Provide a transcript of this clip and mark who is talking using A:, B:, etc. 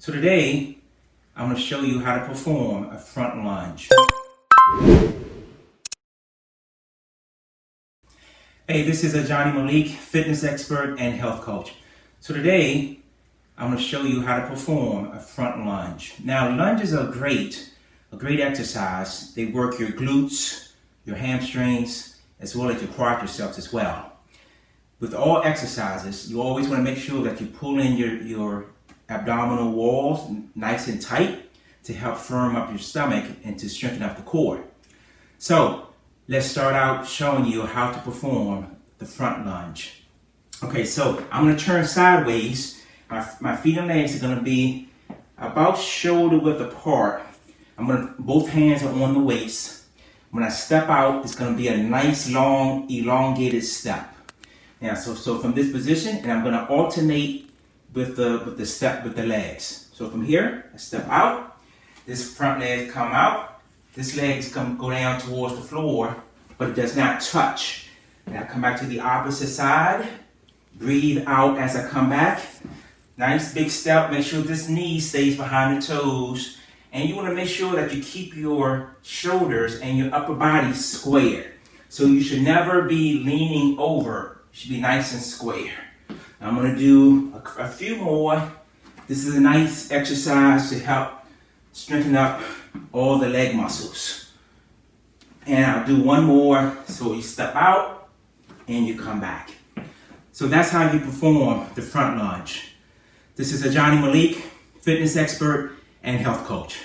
A: So today, I'm going to show you how to perform a front lunge. Hey, this is Ajani Malik, fitness expert and health coach. So today, I'm going to show you how to perform a front lunge. Now, lunges are great, a great exercise. They work your glutes, your hamstrings, as well as your quadriceps as well. With all exercises, you always want to make sure that you pull in your abdominal walls nice and tight to help firm up your stomach and to strengthen up the core. So let's start out showing you how to perform the front lunge. Okay, so I'm going to turn sideways. My feet and legs are going to be about shoulder width apart. Both hands are on the waist. When I step out, it's going to be a nice long elongated step. Now, so from this position, and I'm going to alternate with the step with the legs. So from here, I step out. This front leg come out. This leg is going to go down towards the floor, but it does not touch. And I come back to the opposite side. Breathe out as I come back. Nice big step. Make sure this knee stays behind the toes. And you want to make sure that you keep your shoulders and your upper body square. So you should never be leaning over. You should be nice and square. I'm going to do a few more. This is a nice exercise to help strengthen up all the leg muscles. And I'll do one more. So you step out and you come back. So that's how you perform the front lunge. This is Ajani Malik, fitness expert and health coach.